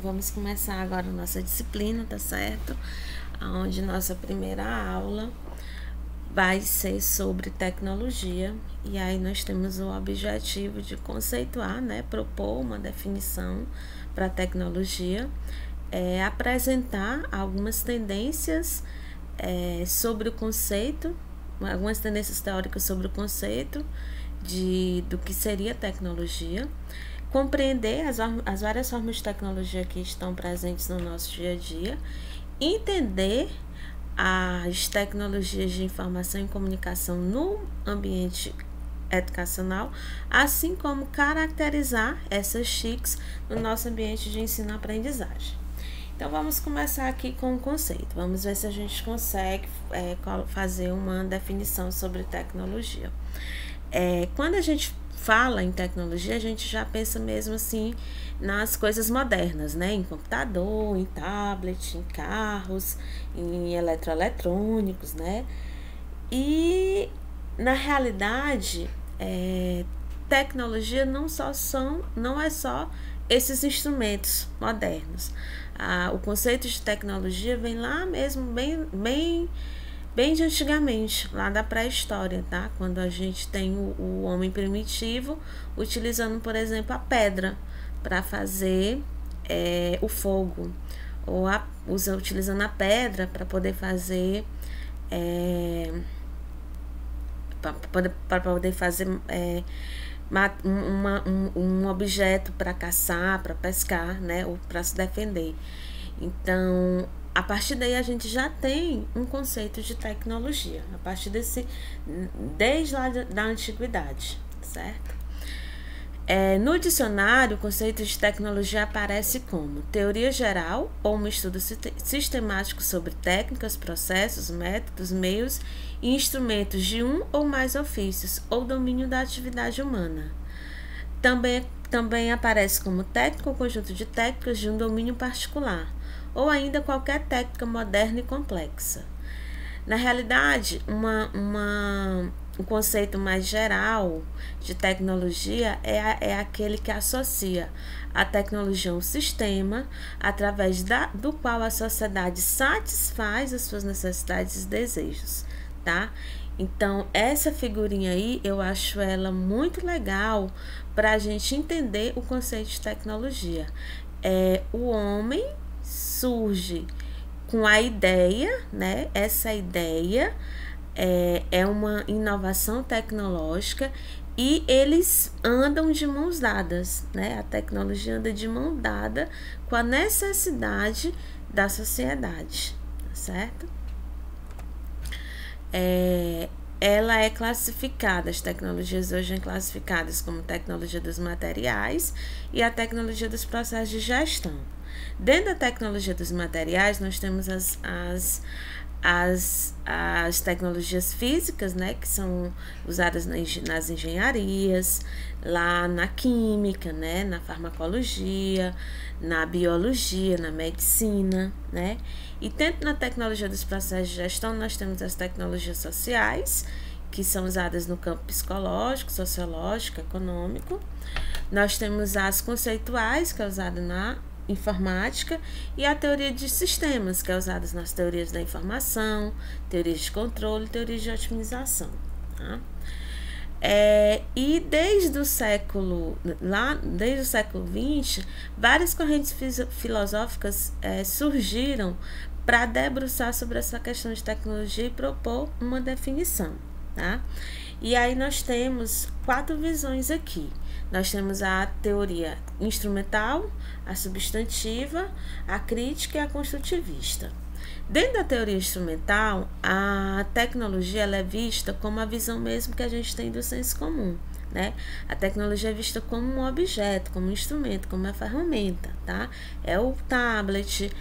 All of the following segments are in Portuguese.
Vamos começar agora a nossa disciplina, tá certo? Onde nossa primeira aula vai ser sobre tecnologia. E aí nós temos o objetivo de conceituar, né? Propor uma definição para tecnologia, apresentar algumas tendências sobre o conceito, algumas tendências teóricas sobre o conceito do que seria tecnologia, compreender as várias formas de tecnologia que estão presentes no nosso dia a dia, entender as tecnologias de informação e comunicação no ambiente educacional, assim como caracterizar essas TICs no nosso ambiente de ensino-aprendizagem. Então, vamos começar aqui com o conceito. Vamos ver se a gente consegue fazer uma definição sobre tecnologia. Quando a gente fala em tecnologia, a gente já pensa mesmo assim nas coisas modernas, né? Em computador, em tablet, em carros, em eletroeletrônicos, né? E na realidade, tecnologia não é só esses instrumentos modernos. O conceito de tecnologia vem lá mesmo bem de antigamente, lá da pré-história, tá? Quando a gente tem o homem primitivo utilizando, por exemplo, a pedra para fazer o fogo, ou utilizando a pedra para poder fazer para poder fazer um objeto para caçar, para pescar, né? Ou para se defender. Então, a partir daí a gente já tem um conceito de tecnologia, a partir desde lá da antiguidade, certo? No dicionário, o conceito de tecnologia aparece como teoria geral ou um estudo sistemático sobre técnicas, processos, métodos, meios e instrumentos de um ou mais ofícios ou domínio da atividade humana. Também aparece como técnica ou conjunto de técnicas de um domínio particular, ou ainda qualquer técnica moderna e complexa. Na realidade, um conceito mais geral de tecnologia é aquele que associa a tecnologia a um sistema através do qual a sociedade satisfaz as suas necessidades e desejos, tá? Então, essa figurinha aí, eu acho ela muito legal para a gente entender o conceito de tecnologia. O homem surge com a ideia, né? Essa ideia é uma inovação tecnológica e eles andam de mãos dadas, né? A tecnologia anda de mão dada com a necessidade da sociedade, certo? Ela é classificada, as tecnologias hoje são classificadas como tecnologia dos materiais e a tecnologia dos processos de gestão. Dentro da tecnologia dos materiais, nós temos as tecnologias físicas, né, que são usadas nas engenharias, lá na química, né, na farmacologia, na biologia, na medicina, né? E dentro da tecnologia dos processos de gestão, nós temos as tecnologias sociais, que são usadas no campo psicológico, sociológico, econômico. Nós temos as conceituais, que é usada na informática, e a teoria de sistemas, que é usada nas teorias da informação, teorias de controle, teorias de otimização, tá? E desde o século XX, várias correntes filosóficas surgiram para debruçar sobre essa questão de tecnologia e propor uma definição, tá? E aí nós temos 4 visões aqui. Nós temos a teoria instrumental, a substantiva, a crítica e a construtivista. Dentro da teoria instrumental, a tecnologia ela é vista como a visão mesmo que a gente tem do senso comum, né? A tecnologia é vista como um objeto, como um instrumento, como uma ferramenta, tá? É o tablet,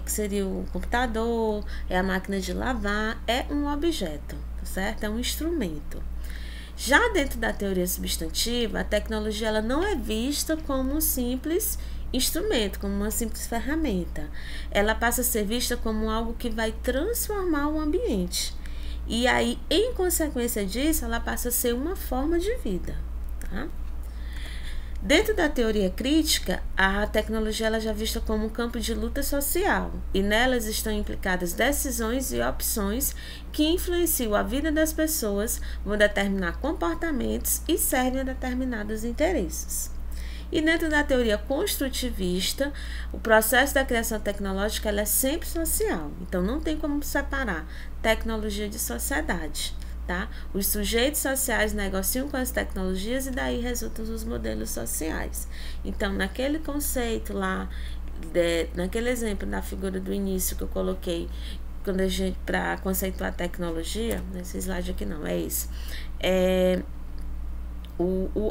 que seria o computador, é a máquina de lavar, é um objeto, tá certo? É um instrumento. Já dentro da teoria substantiva, a tecnologia ela não é vista como um simples instrumento, como uma simples ferramenta. Ela passa a ser vista como algo que vai transformar o ambiente. E aí, em consequência disso, ela passa a ser uma forma de vida, tá? Dentro da teoria crítica, a tecnologia ela já é vista como um campo de luta social, e nelas estão implicadas decisões e opções que influenciam a vida das pessoas, vão determinar comportamentos e servem a determinados interesses. E dentro da teoria construtivista, o processo da criação tecnológica ela é sempre social, então não tem como separar tecnologia de sociedade. Tá? Os sujeitos sociais negociam com as tecnologias e daí resultam os modelos sociais. Então, naquele conceito lá, naquele exemplo da figura do início que eu coloquei, quando a gente, para conceituar a tecnologia, nesse slide aqui não, é esse.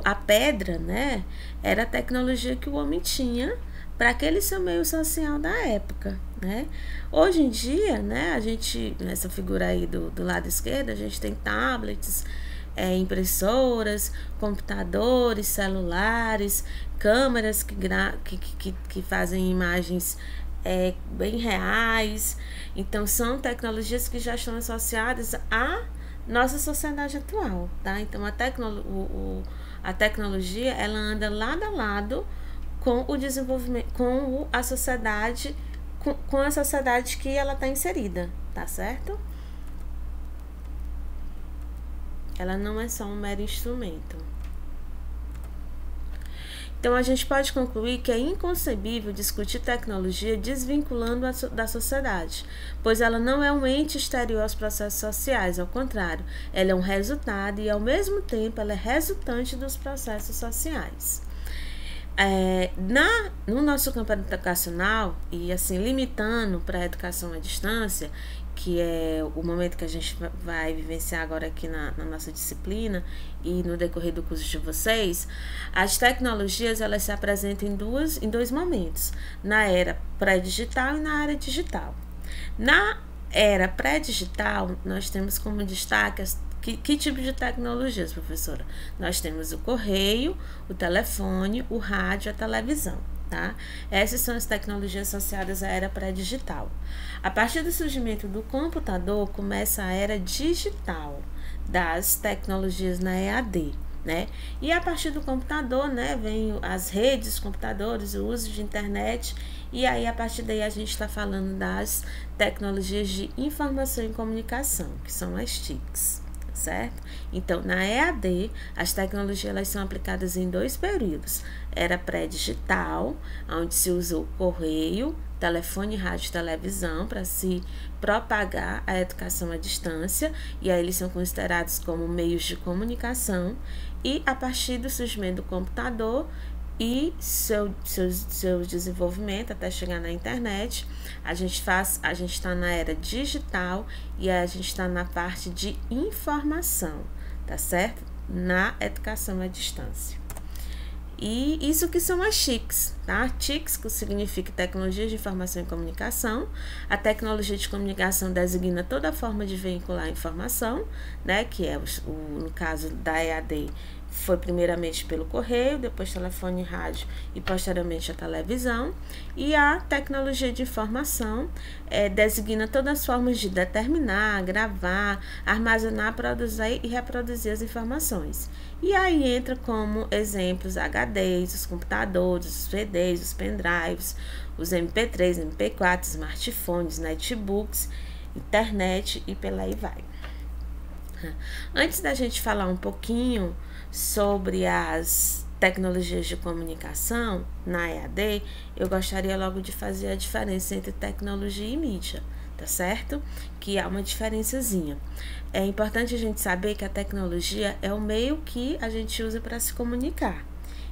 A pedra, né, era a tecnologia que o homem tinha para aquele seu meio social da época, né? Hoje em dia, né, a gente, nessa figura aí do lado esquerdo, a gente tem tablets, impressoras, computadores, celulares, câmeras que fazem imagens bem reais. Então, são tecnologias que já estão associadas à nossa sociedade atual, tá? Então, a tecnologia, ela anda lado a lado com o desenvolvimento, com a sociedade que ela está inserida, tá certo? Ela não é só um mero instrumento. Então, a gente pode concluir que é inconcebível discutir tecnologia desvinculando-a da sociedade, pois ela não é um ente exterior aos processos sociais, ao contrário, ela é um resultado e, ao mesmo tempo, ela é resultante dos processos sociais. No nosso campo educacional, e assim, limitando para a educação à distância, que é o momento que a gente vai vivenciar agora aqui na nossa disciplina e no decorrer do curso de vocês, as tecnologias elas se apresentam em dois momentos, na era pré-digital e na era digital. Na era pré-digital, nós temos como destaque que tipo de tecnologias, professora? Nós temos o correio, o telefone, o rádio, a televisão, tá? Essas são as tecnologias associadas à era pré-digital. A partir do surgimento do computador, começa a era digital das tecnologias na EAD, né? E a partir do computador, né, vem as redes, os computadores, o uso de internet, e aí a partir daí a gente está falando das tecnologias de informação e comunicação, que são as TICs. Certo? Então, na EAD, as tecnologias elas são aplicadas em dois períodos. Era pré-digital, onde se usou correio, telefone, rádio e televisão para se propagar a educação à distância, e aí eles são considerados como meios de comunicação, e a partir do surgimento do computador e seu desenvolvimento até chegar na internet, a gente está na era digital e a gente está na parte de informação, tá certo? Na educação à distância. E isso que são as TICs, tá? TICs, que significa Tecnologias de Informação e Comunicação. A tecnologia de comunicação designa toda forma de veicular informação, né? Que é, no caso da EAD, foi primeiramente pelo correio, depois telefone, rádio e posteriormente a televisão. E a tecnologia de informação designa todas as formas de determinar, gravar, armazenar, produzir e reproduzir as informações. E aí entra como exemplos HDs, os computadores, os CDs, os pendrives, os MP3, MP4, smartphones, netbooks, internet e pela aí vai. Antes da gente falar um pouquinho sobre as tecnologias de comunicação na EAD, eu gostaria logo de fazer a diferença entre tecnologia e mídia, tá certo? Que há uma diferençazinha. É importante a gente saber que a tecnologia é o meio que a gente usa para se comunicar.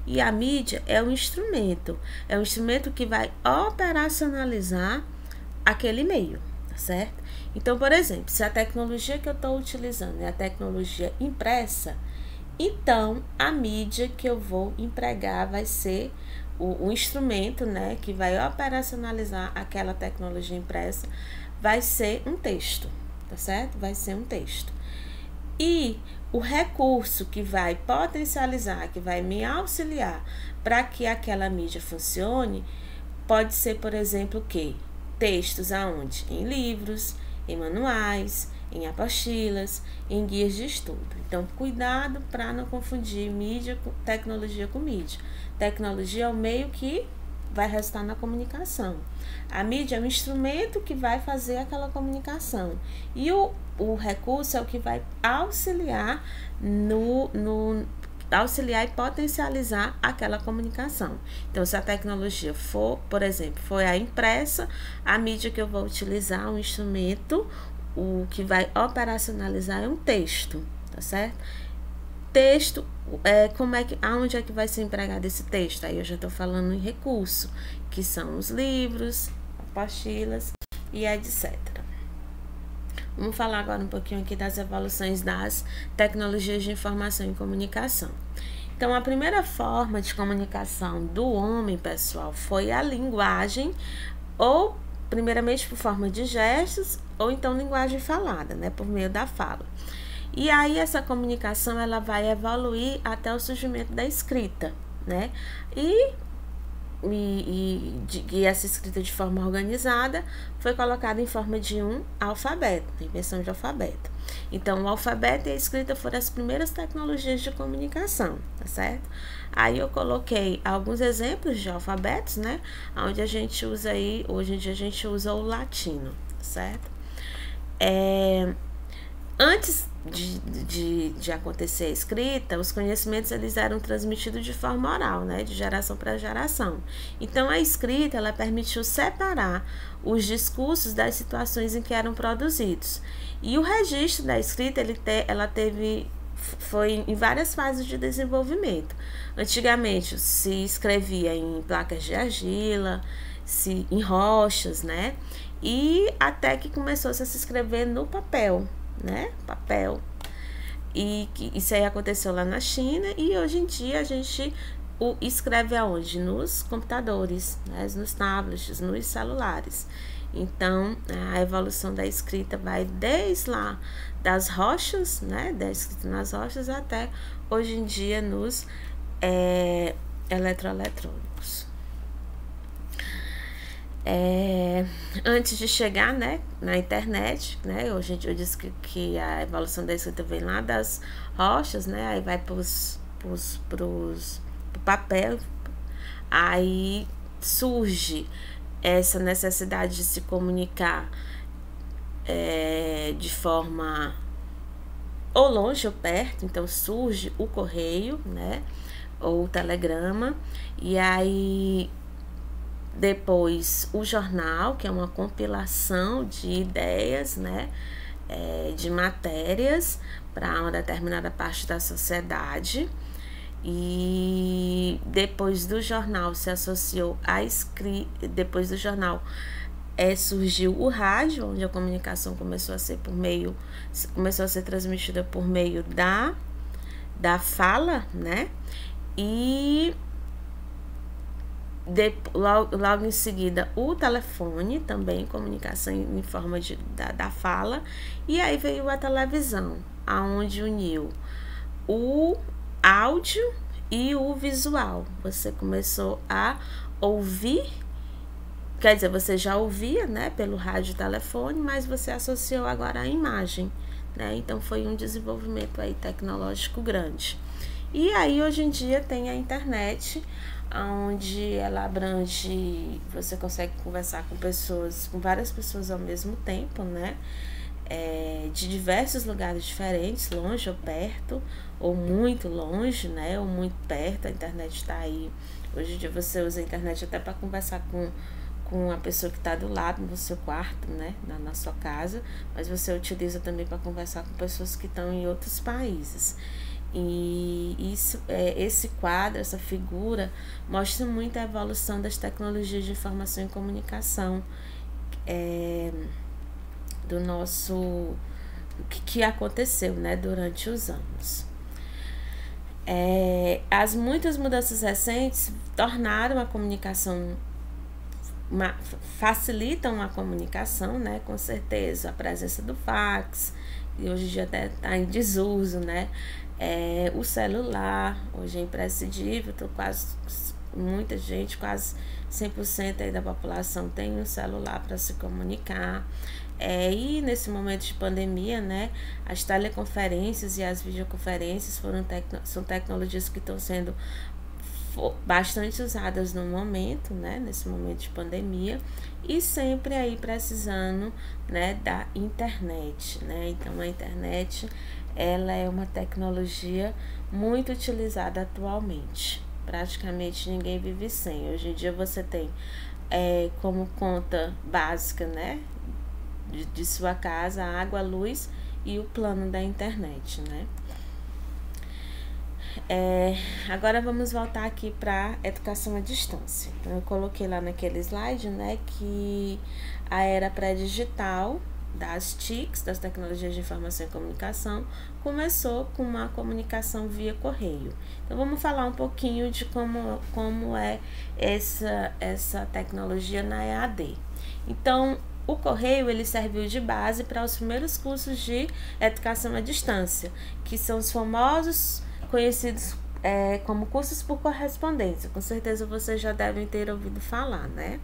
E a mídia é um instrumento que vai operacionalizar aquele meio, tá certo? Então, por exemplo, se a tecnologia que eu estou utilizando é a tecnologia impressa, então a mídia que eu vou empregar vai ser o instrumento, né, que vai operacionalizar aquela tecnologia impressa, vai ser um texto, tá certo? Vai ser um texto. E o recurso que vai potencializar, que vai me auxiliar para que aquela mídia funcione, pode ser, por exemplo, o quê? Textos aonde? Em livros, em manuais, em apostilas, em guias de estudo. Então, cuidado para não confundir tecnologia com mídia. Tecnologia é o meio que vai resultar na comunicação. A mídia é um instrumento que vai fazer aquela comunicação. E o recurso é o que vai auxiliar auxiliar e potencializar aquela comunicação. Então, se a tecnologia for, por exemplo, foi a impressa, a mídia que eu vou utilizar, um instrumento, o que vai operacionalizar é um texto, tá certo? Texto, aonde é que vai ser empregado esse texto? Aí eu já estou falando em recurso, que são os livros, apostilas e etc. Vamos falar agora um pouquinho aqui das evoluções das tecnologias de informação e comunicação. Então, a primeira forma de comunicação do homem, pessoal, foi a linguagem, ou primeiramente por forma de gestos, ou então linguagem falada, né, por meio da fala. E aí essa comunicação ela vai evoluir até o surgimento da escrita, né? E essa escrita de forma organizada foi colocada em forma de um alfabeto, invenção de alfabeto. Então, o alfabeto e a escrita foram as primeiras tecnologias de comunicação, tá certo? Aí eu coloquei alguns exemplos de alfabetos, né? Onde a gente usa aí, hoje em dia a gente usa o latino, tá certo? Antes de acontecer a escrita, os conhecimentos eles eram transmitidos de forma oral, né, de geração para geração. Então, a escrita ela permitiu separar os discursos das situações em que eram produzidos. E o registro da escrita foi em várias fases de desenvolvimento. Antigamente se escrevia em placas de argila, em rochas, né, e até que começou a se escrever no papel, né? Papel. E isso aí aconteceu lá na China e hoje em dia a gente escreve aonde? Nos computadores, né? Nos tablets, nos celulares. Então, a evolução da escrita vai desde lá das rochas, né? Da escrita nas rochas até hoje em dia nos eletroeletrônicos. Antes de chegar, né, na internet, né, hoje eu disse que a evolução da escrita vem lá das rochas, né, aí vai pro papel, aí surge essa necessidade de se comunicar de forma ou longe ou perto, então surge o correio, né, ou o telegrama, e aí depois o jornal, que é uma compilação de ideias, né, de matérias para uma determinada parte da sociedade. E depois do jornal se associou a escrita. Depois do jornal surgiu o rádio, onde a comunicação começou a ser transmitida por meio da fala, né? E logo em seguida o telefone, também comunicação em forma da fala, e aí veio a televisão, aonde uniu o áudio e o visual. Você começou a ouvir, quer dizer, você já ouvia, né, pelo rádio e telefone, mas você associou agora a imagem, né? Então foi um desenvolvimento aí tecnológico grande. E aí hoje em dia tem a internet, onde ela abrange, você consegue conversar com várias pessoas ao mesmo tempo, né? De diversos lugares diferentes, longe ou perto, ou muito longe, né? Ou muito perto, a internet está aí. Hoje em dia você usa a internet até para conversar com a pessoa que está do lado no seu quarto, né? Na sua casa, mas você utiliza também para conversar com pessoas que estão em outros países. E esse quadro, essa figura, mostra muito a evolução das tecnologias de informação e comunicação do nosso que aconteceu, né, durante os anos. As muitas mudanças recentes tornaram a comunicação, facilitam a comunicação, né, com certeza, a presença do fax, e hoje em dia até está em desuso, né? O celular hoje é imprescindível, muita gente, quase 100% aí da população tem um celular para se comunicar. E nesse momento de pandemia, né, as teleconferências e as videoconferências são tecnologias que estão sendo bastante usadas no momento, né, nesse momento de pandemia, e sempre aí precisando, né, da internet, né. Então a internet, ela é uma tecnologia muito utilizada atualmente. Praticamente ninguém vive sem. Hoje em dia você tem como conta básica, né, de sua casa, a água, a luz e o plano da internet, né. Agora vamos voltar aqui para educação à distância. Então, eu coloquei lá naquele slide, né, que a era pré-digital das TICs, das tecnologias de informação e comunicação, começou com uma comunicação via correio. Então vamos falar um pouquinho de como é essa tecnologia na EAD. Então, o correio, ele serviu de base para os primeiros cursos de educação à distância, que são os famosos conhecidos como cursos por correspondência. Com certeza vocês já devem ter ouvido falar, né?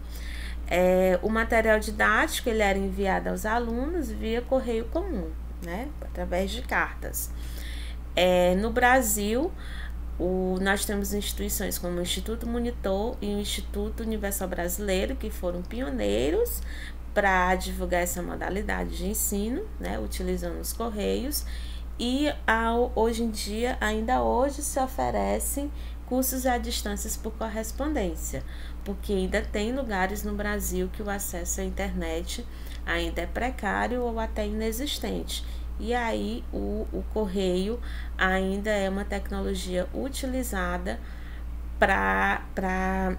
O material didático, ele era enviado aos alunos via correio comum, né? Através de cartas. No Brasil, nós temos instituições como o Instituto Monitor e o Instituto Universal Brasileiro, que foram pioneiros para divulgar essa modalidade de ensino, né? Utilizando os correios. E hoje em dia, ainda hoje, se oferecem cursos à distância por correspondência, porque ainda tem lugares no Brasil que o acesso à internet ainda é precário ou até inexistente. E aí o correio ainda é uma tecnologia utilizada para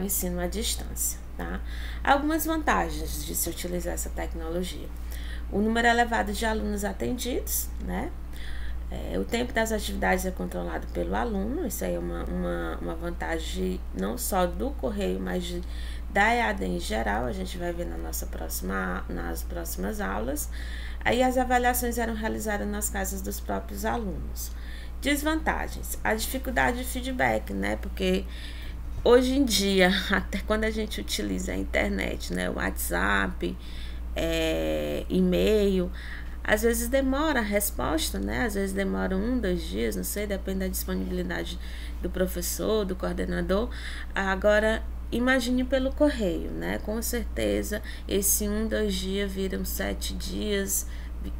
o ensino à distância, tá? Algumas vantagens de se utilizar essa tecnologia: o número elevado de alunos atendidos, né? O tempo das atividades é controlado pelo aluno. Isso aí é uma vantagem não só do correio, mas da EAD em geral. A gente vai ver nas próximas aulas. Aí as avaliações eram realizadas nas casas dos próprios alunos. Desvantagens: a dificuldade de feedback, né? Porque hoje em dia, até quando a gente utiliza a internet, né, o WhatsApp, e-mail, às vezes demora a resposta, né? Às vezes demora 1, 2 dias, não sei, depende da disponibilidade do professor, do coordenador. Agora, imagine pelo correio, né? Com certeza, esse 1, 2 dias viram 7 dias,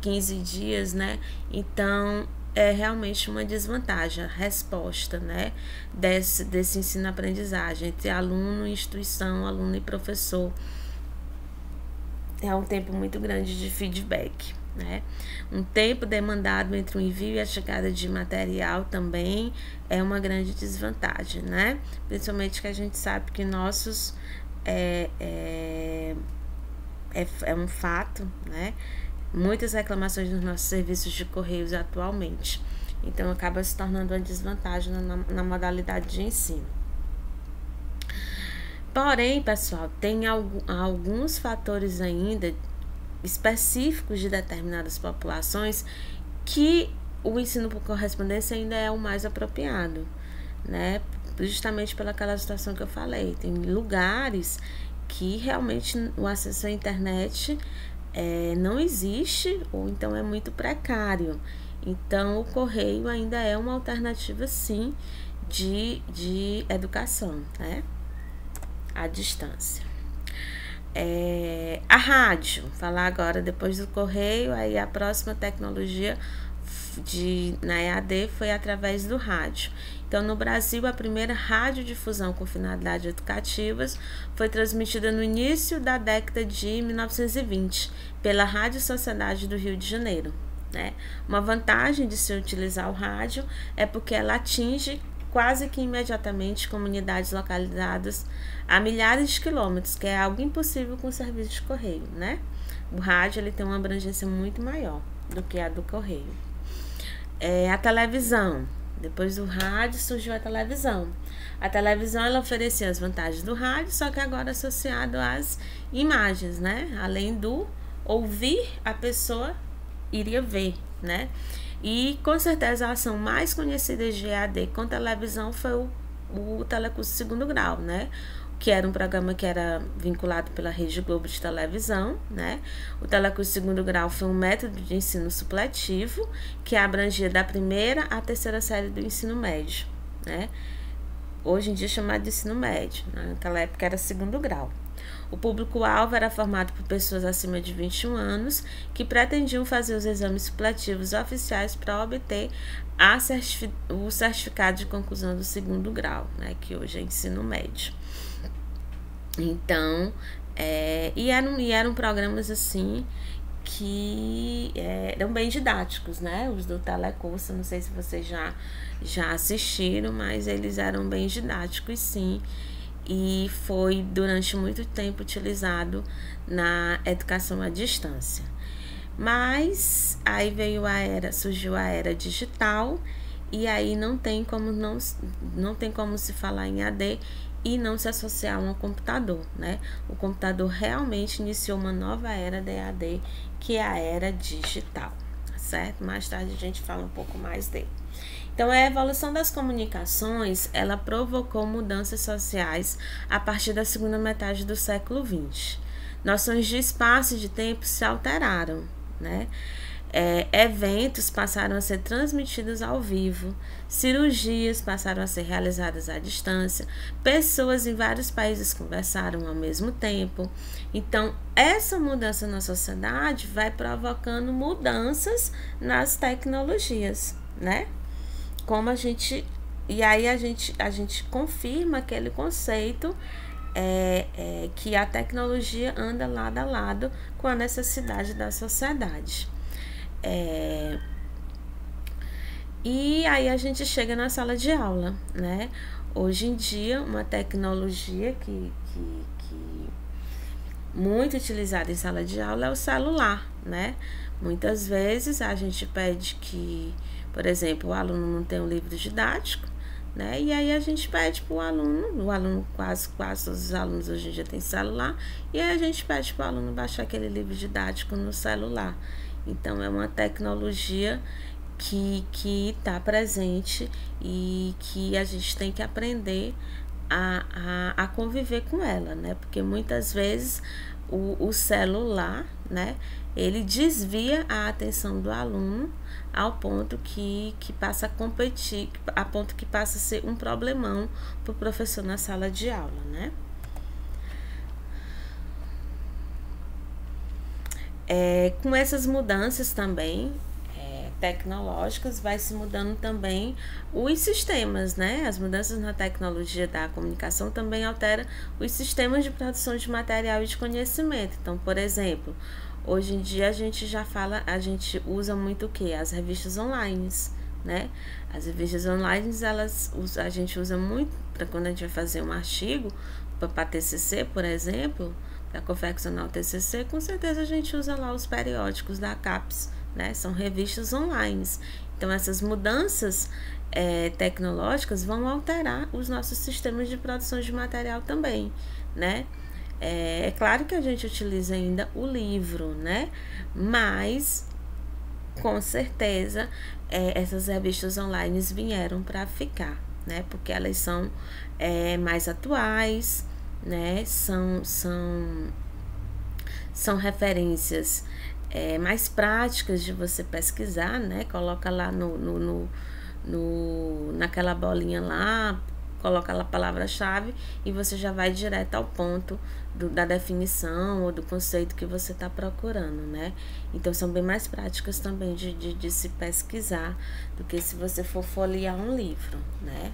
15 dias, né? Então, é realmente uma desvantagem a resposta, né? Desse ensino-aprendizagem entre aluno e instituição, aluno e professor. É um tempo muito grande de feedback, né? Um tempo demandado entre o envio e a chegada de material também é uma grande desvantagem, né? Principalmente que a gente sabe que nossos é um fato, né? Muitas reclamações nos nossos serviços de correios atualmente. Então acaba se tornando uma desvantagem na modalidade de ensino. Porém, pessoal, tem alguns fatores ainda específicos de determinadas populações que o ensino por correspondência ainda é o mais apropriado, né? Justamente pelaquela situação que eu falei. Tem lugares que realmente o acesso à internet não existe, ou então é muito precário. Então, o correio ainda é uma alternativa, sim, de educação, né? À distância. A rádio, falar agora depois do correio, aí a próxima tecnologia na EAD foi através do rádio. Então, no Brasil, a primeira radiodifusão com finalidades educativas foi transmitida no início da década de 1920 pela Rádio Sociedade do Rio de Janeiro, né? Uma vantagem de se utilizar o rádio é porque ela atinge quase que imediatamente comunidades localizadas a milhares de quilômetros, que é algo impossível com o serviço de correio, né? O rádio, ele tem uma abrangência muito maior do que a do correio. A televisão. Depois do rádio surgiu a televisão. A televisão, ela oferecia as vantagens do rádio, só que agora associado às imagens, né? Além do ouvir, a pessoa iria ver, né? E com certeza a ação mais conhecida de EAD com televisão foi o telecurso segundo grau, né? Que era um programa que era vinculado pela Rede Globo de televisão, né? O telecurso segundo grau foi um método de ensino supletivo que abrangia da primeira à terceira série do ensino médio, né? Hoje em dia é chamado de ensino médio, naquela época era segundo grau. O público-alvo era formado por pessoas acima de 21 anos que pretendiam fazer os exames supletivos oficiais para obter o certificado de conclusão do segundo grau, né? Que hoje é ensino médio. Então, eram programas assim que eram bem didáticos, né? Os do telecurso, não sei se vocês já assistiram, mas eles eram bem didáticos, sim. E foi durante muito tempo utilizado na educação à distância. Mas aí surgiu a era digital, e aí não tem como se falar em AD e não se associar a um computador, né? O computador realmente iniciou uma nova era de AD, que é a era digital, tá certo? Mais tarde a gente fala um pouco mais dele. Então, a evolução das comunicações, ela provocou mudanças sociais a partir da segunda metade do século XX. Noções de espaço e de tempo se alteraram, né? Eventos passaram a ser transmitidos ao vivo, cirurgias passaram a ser realizadas à distância, pessoas em vários países conversaram ao mesmo tempo. Então, essa mudança na sociedade vai provocando mudanças nas tecnologias, né? E aí a gente confirma aquele conceito que a tecnologia anda lado a lado com a necessidade da sociedade. E aí a gente chega na sala de aula, né? Hoje em dia, uma tecnologia que muito utilizada em sala de aula é o celular, né? Muitas vezes a gente pede que, por exemplo, o aluno não tem um livro didático, né? E aí a gente pede para o aluno, quase todos os alunos hoje em dia têm celular, e aí a gente pede para o aluno baixar aquele livro didático no celular. Então, é uma tecnologia que está presente e que a gente tem que aprender a conviver com ela, né? Porque muitas vezes o celular, né, ele desvia a atenção do aluno ao ponto que passa a competir, a ponto que passa a ser um problemão para o professor na sala de aula, né? Com essas mudanças também tecnológicas, vai se mudando também os sistemas, né? As mudanças na tecnologia da comunicação também alteram os sistemas de produção de material e de conhecimento. Então, por exemplo, hoje em dia a gente usa muito o quê? As revistas online, né? As revistas online, a gente usa muito para quando a gente vai fazer um artigo para TCC, por exemplo, para confeccionar o TCC, com certeza a gente usa lá os periódicos da CAPES, né? São revistas online. Então, essas mudanças tecnológicas vão alterar os nossos sistemas de produção de material também, né? É claro que a gente utiliza ainda o livro, né? Mas, com certeza, essas revistas online vieram para ficar, né? Porque elas são mais atuais, né? São referências mais práticas de você pesquisar, né? Coloca lá naquela bolinha lá, coloca lá a palavra-chave e você já vai direto ao ponto da definição ou do conceito que você está procurando, né? Então, são bem mais práticas também de se pesquisar do que se você for folhear um livro, né?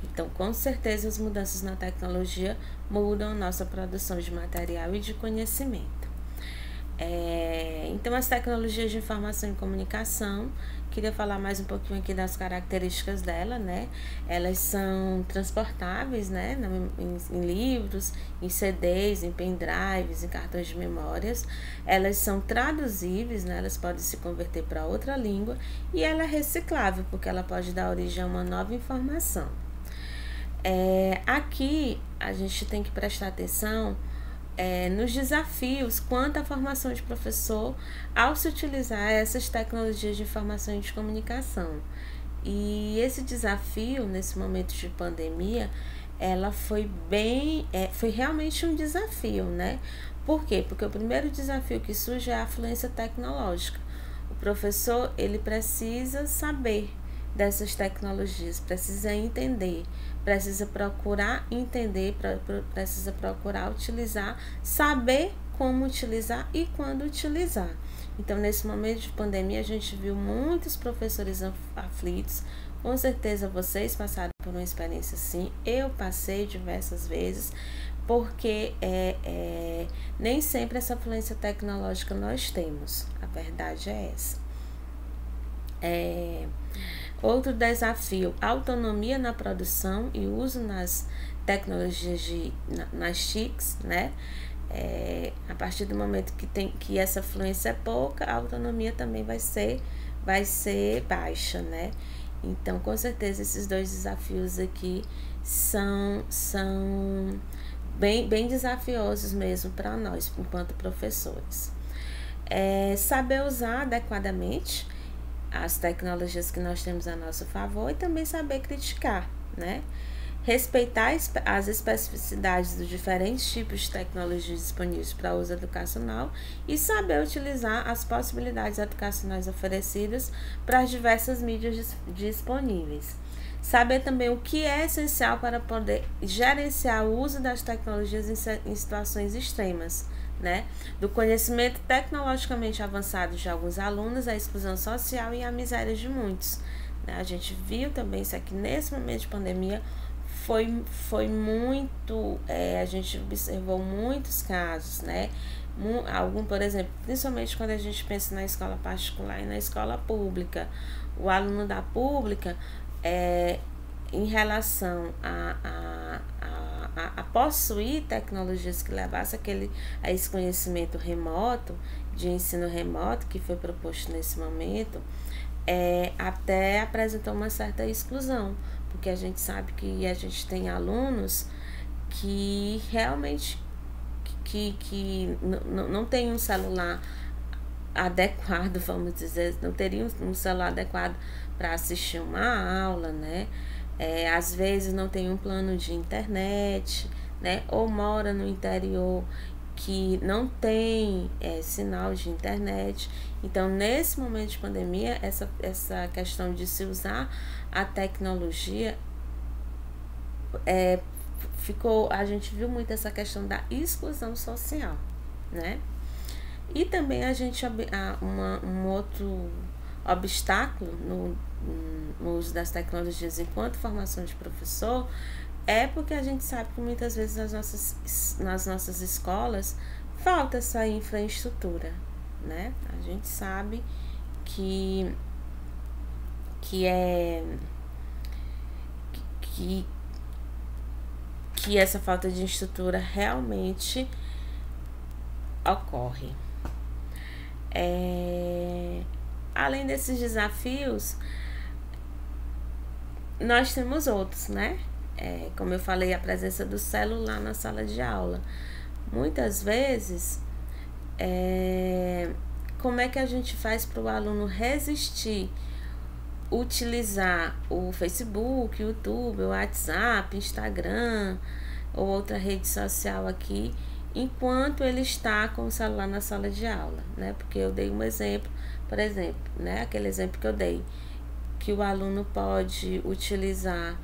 Então, com certeza, as mudanças na tecnologia mudam a nossa produção de material e de conhecimento. Então, as tecnologias de informação e comunicação, queria falar mais um pouquinho aqui das características dela, né? Elas são transportáveis, né? Em livros, em CDs, em pendrives, em cartões de memórias. Elas são traduzíveis, né? Elas podem se converter para outra língua e ela é reciclável, porque ela pode dar origem a uma nova informação. Aqui a gente tem que prestar atenção nos desafios quanto à formação de professor ao se utilizar essas tecnologias de informação e de comunicação. E esse desafio, nesse momento de pandemia, ela foi foi realmente um desafio, né? Por quê? Porque o primeiro desafio que surge é a fluência tecnológica. O professor, ele precisa saber dessas tecnologias, precisa entender, precisa procurar entender, precisa procurar utilizar, saber como utilizar e quando utilizar. Então, nesse momento de pandemia, a gente viu muitos professores aflitos. Com certeza vocês passaram por uma experiência assim, eu passei diversas vezes, porque nem sempre essa fluência tecnológica nós temos, a verdade é essa. Outro desafio, autonomia na produção e uso nas tecnologias nas TICs, né? A partir do momento que essa fluência é pouca, a autonomia também vai ser baixa, né? Então, com certeza, esses dois desafios aqui são bem desafiosos mesmo para nós, enquanto professores. Saber usar adequadamente as tecnologias que nós temos a nosso favor e também saber criticar, né? Respeitar as especificidades dos diferentes tipos de tecnologias disponíveis para uso educacional e saber utilizar as possibilidades educacionais oferecidas para as diversas mídias disponíveis. Saber também o que é essencial para poder gerenciar o uso das tecnologias em situações extremas, né? Do conhecimento tecnologicamente avançado de alguns alunos, a exclusão social e a miséria de muitos, né? A gente viu também isso aqui nesse momento de pandemia, foi muito, a gente observou muitos casos, né? Por exemplo, principalmente quando a gente pensa na escola particular e na escola pública, o aluno da pública, em relação a possuir tecnologias que levassem a esse conhecimento remoto, de ensino remoto, que foi proposto nesse momento, até apresentou uma certa exclusão, porque a gente sabe que a gente tem alunos que realmente que não tem um celular adequado, vamos dizer, não teriam um celular adequado para assistir uma aula, né? Às vezes não tem um plano de internet, né? Ou mora no interior que não tem sinal de internet. Então, nesse momento de pandemia, essa questão de se usar a tecnologia a gente viu muito essa questão da exclusão social, né? E também a gente um outro obstáculo no uso das tecnologias enquanto formação de professor porque a gente sabe que muitas vezes nas nossas escolas falta essa infraestrutura, né? A gente sabe que essa falta de estrutura realmente ocorre. Além desses desafios, nós temos outros, né? Como eu falei, a presença do celular na sala de aula. Muitas vezes, como é que a gente faz para o aluno resistir, utilizar o Facebook, o YouTube, o WhatsApp, Instagram ou outra rede social aqui, enquanto ele está com o celular na sala de aula, né? Porque eu dei um exemplo, por exemplo, né? Aquele exemplo que eu dei, que o aluno pode utilizar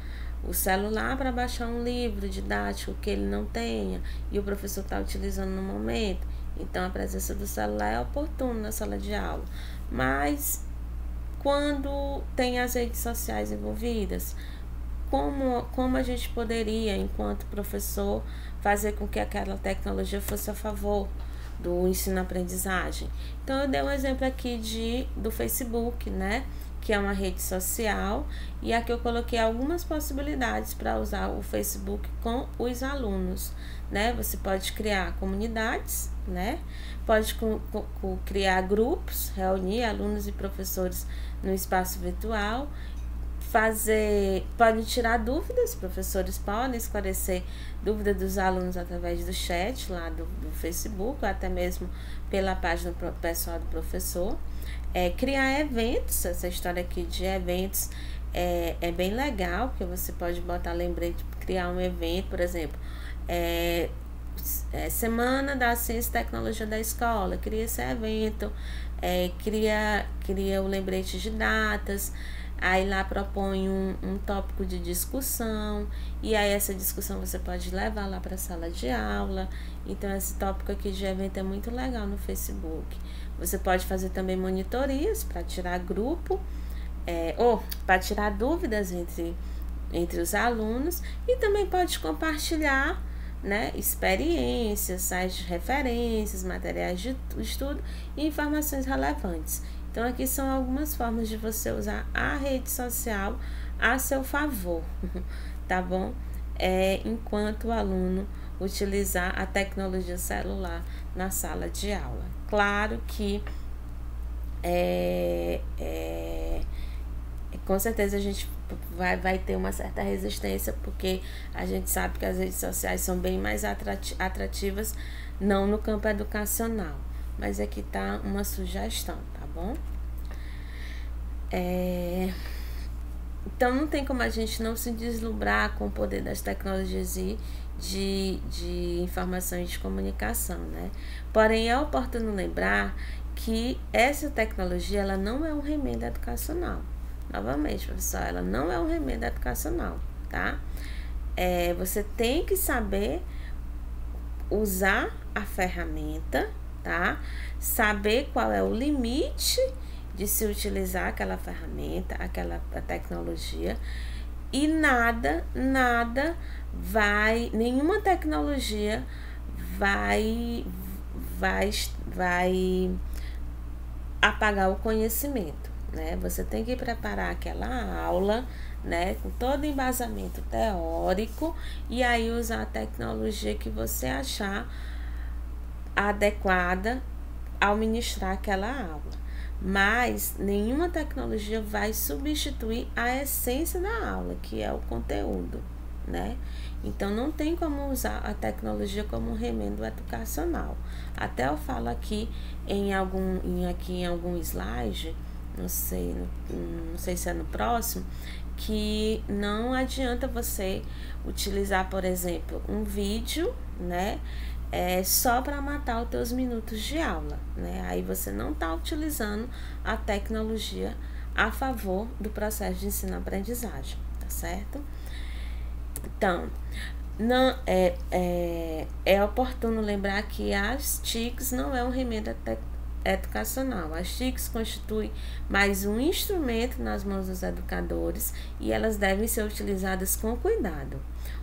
o celular para baixar um livro didático que ele não tenha e o professor está utilizando no momento. Então, a presença do celular é oportuna na sala de aula. Mas, quando tem as redes sociais envolvidas, como a gente poderia, enquanto professor, fazer com que aquela tecnologia fosse a favor do ensino-aprendizagem? Então, eu dei um exemplo aqui do Facebook, né? Que é uma rede social, e aqui eu coloquei algumas possibilidades para usar o Facebook com os alunos, né? Você pode criar comunidades, né? Pode criar grupos, reunir alunos e professores no espaço virtual, podem tirar dúvidas, professores podem esclarecer dúvidas dos alunos através do chat lá do Facebook, ou até mesmo pela página pessoal do professor. Criar eventos, essa história aqui de eventos é bem legal, porque você pode botar lembrete, criar um evento, por exemplo, Semana da Ciência e Tecnologia da Escola, cria esse evento, cria o lembrete de datas, aí lá propõe um tópico de discussão, e aí essa discussão você pode levar lá para a sala de aula. Então esse tópico aqui de evento é muito legal no Facebook. Você pode fazer também monitorias para tirar grupo, ou para tirar dúvidas entre os alunos, e também pode compartilhar, né, experiências, sites de referências, materiais de estudo e informações relevantes. Então aqui são algumas formas de você usar a rede social a seu favor, tá bom? Enquanto o aluno utilizar a tecnologia celular na sala de aula. Claro que com certeza a gente vai ter uma certa resistência, porque a gente sabe que as redes sociais são bem mais atrativas, não no campo educacional, mas aqui tá uma sugestão, tá bom? Então não tem como a gente não se deslumbrar com o poder das tecnologias e de informação e de comunicação, né? Porém, é oportuno lembrar que essa tecnologia, ela não é um remendo educacional. Novamente, pessoal, ela não é um remendo educacional, tá? Você tem que saber usar a ferramenta, tá? Saber qual é o limite de se utilizar aquela ferramenta, aquela tecnologia, e nenhuma tecnologia vai apagar o conhecimento, né? Você tem que preparar aquela aula, né, com todo embasamento teórico, e aí usar a tecnologia que você achar adequada ao ministrar aquela aula. Mas nenhuma tecnologia vai substituir a essência da aula, que é o conteúdo, né? Então não tem como usar a tecnologia como um remendo educacional. Até eu falo aqui em algum slide, não sei se é no próximo, que não adianta você utilizar, por exemplo, um vídeo, né, só para matar os teus minutos de aula, né? Aí você não está utilizando a tecnologia a favor do processo de ensino-aprendizagem, tá certo? Então, não é oportuno lembrar que as TICs não é um remendo educacional. As TICs constituem mais um instrumento nas mãos dos educadores, e elas devem ser utilizadas com cuidado.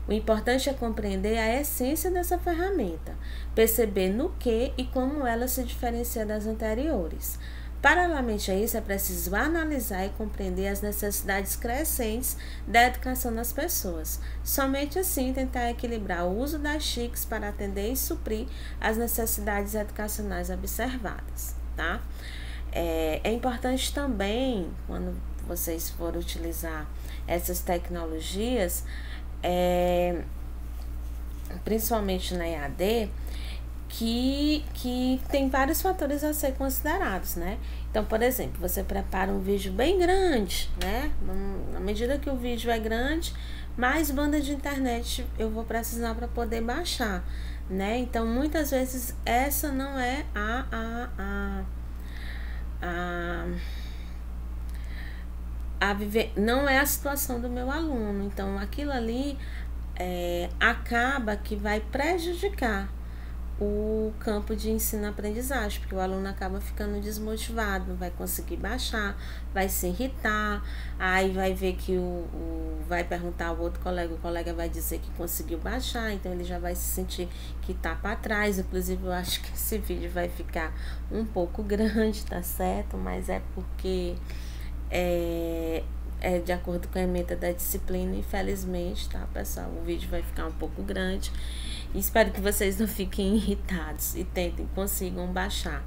O importante é compreender a essência dessa ferramenta, perceber no que e como ela se diferencia das anteriores. Paralelamente a isso, é preciso analisar e compreender as necessidades crescentes da educação das pessoas. Somente assim tentar equilibrar o uso das TICs para atender e suprir as necessidades educacionais observadas, tá? É importante também, quando vocês forem utilizar essas tecnologias, principalmente na EAD, que tem vários fatores a ser considerados, né? Então, por exemplo, você prepara um vídeo bem grande, né? Na medida que o vídeo é grande, mais banda de internet eu vou precisar para poder baixar, né? Então, muitas vezes essa não é não é a situação do meu aluno. Então, aquilo ali acaba que vai prejudicar o campo de ensino-aprendizagem, porque o aluno acaba ficando desmotivado, não vai conseguir baixar, vai se irritar, aí vai ver que vai perguntar ao outro colega, o colega vai dizer que conseguiu baixar, então ele já vai se sentir que tá para trás. Inclusive, eu acho que esse vídeo vai ficar um pouco grande, tá certo? Mas é porque de acordo com a ementa da disciplina, infelizmente, tá, pessoal? O vídeo vai ficar um pouco grande. Espero que vocês não fiquem irritados e consigam baixar.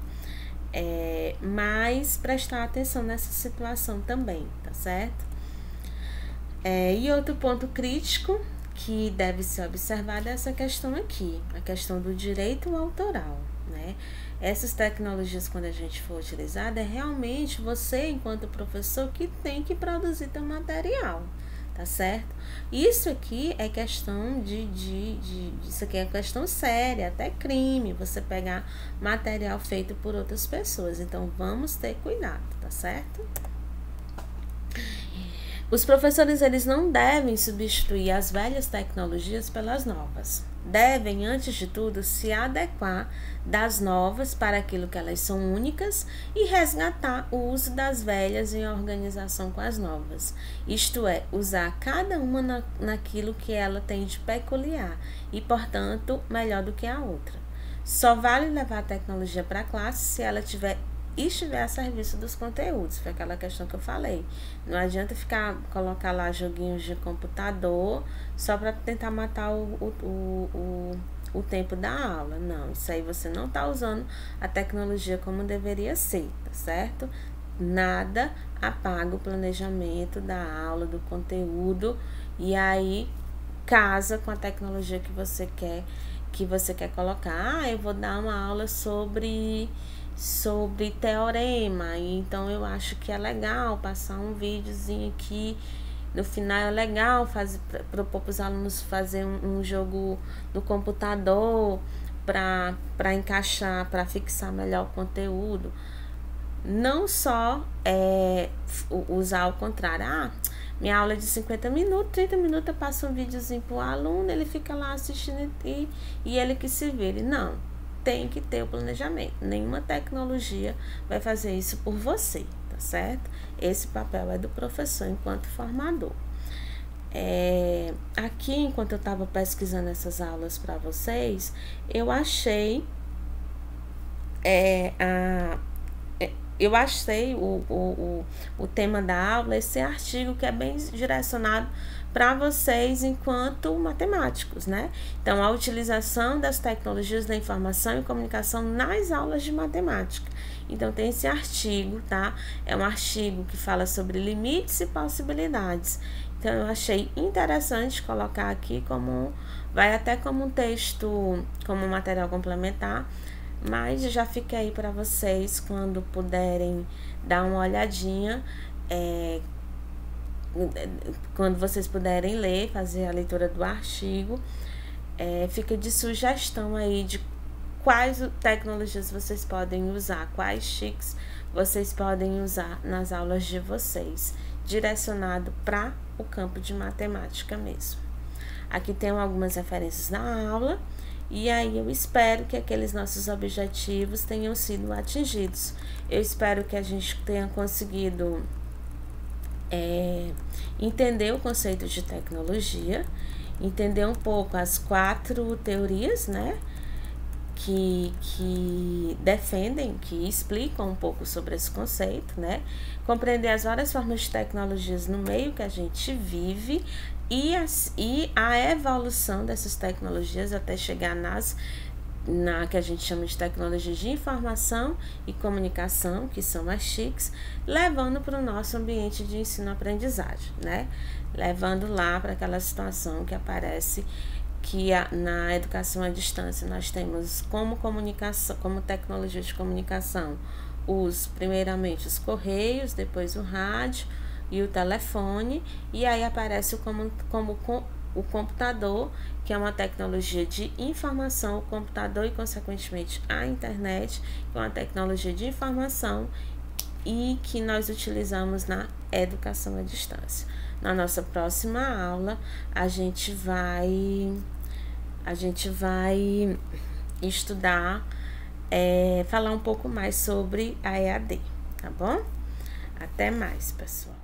Mas prestar atenção nessa situação também, tá certo? E outro ponto crítico que deve ser observada é essa questão aqui, a questão do direito autoral, né? Essas tecnologias, quando a gente for utilizar, é realmente você, enquanto professor, que tem que produzir teu material, tá certo? Isso aqui é questão isso aqui é questão séria, até crime, você pegar material feito por outras pessoas. Então, vamos ter cuidado, tá certo? Os professores, eles não devem substituir as velhas tecnologias pelas novas. Devem, antes de tudo, se adequar das novas para aquilo que elas são únicas e resgatar o uso das velhas em organização com as novas. Isto é, usar cada uma naquilo que ela tem de peculiar e, portanto, melhor do que a outra. Só vale levar a tecnologia para a classe se ela estiver a serviço dos conteúdos, foi aquela questão que eu falei. Não adianta colocar lá joguinhos de computador só para tentar matar o tempo da aula. Não, isso aí você não está usando a tecnologia como deveria ser, tá certo? Nada apaga o planejamento da aula, do conteúdo, e aí casa com a tecnologia que você quer colocar. Eu vou dar uma aula sobre teorema, então eu acho que é legal passar um videozinho aqui, no final é legal propor para os alunos fazer um jogo no computador para encaixar, para fixar melhor o conteúdo. Não só usar ao contrário, minha aula é de 50 minutos, 30 minutos eu passo um videozinho para o aluno, ele fica lá assistindo e ele que se vire. Não, tem que ter o planejamento. Nenhuma tecnologia vai fazer isso por você, tá certo? Esse papel é do professor enquanto formador. Aqui, enquanto eu estava pesquisando essas aulas para vocês, eu achei o tema da aula, esse artigo que é bem direcionado para vocês enquanto matemáticos, né? Então, a utilização das tecnologias da informação e comunicação nas aulas de matemática. Então, tem esse artigo, tá? É um artigo que fala sobre limites e possibilidades. Então, eu achei interessante colocar aqui vai até como um texto, como material complementar, mas já fica aí para vocês quando puderem dar uma olhadinha, quando vocês puderem ler, fazer a leitura do artigo, fica de sugestão aí de quais tecnologias vocês podem usar, quais chiques vocês podem usar nas aulas de vocês, direcionado para o campo de matemática mesmo. Aqui tem algumas referências na aula, e aí eu espero que aqueles nossos objetivos tenham sido atingidos. Eu espero que a gente tenha conseguido entender o conceito de tecnologia, entender um pouco as 4 teorias, né, que defendem, que explicam um pouco sobre esse conceito, né, compreender as várias formas de tecnologias no meio que a gente vive e a evolução dessas tecnologias até chegar na que a gente chama de tecnologia de informação e comunicação, que são as TICs, levando para o nosso ambiente de ensino-aprendizagem, né? Levando lá para aquela situação que aparece que na educação à distância nós temos como tecnologia de comunicação, primeiramente os correios, depois o rádio e o telefone, e aí aparece o computador, que é uma tecnologia de informação, o computador e, consequentemente, a internet, que é uma tecnologia de informação e que nós utilizamos na educação à distância. Na nossa próxima aula, a gente vai estudar, falar um pouco mais sobre a EAD, tá bom? Até mais, pessoal.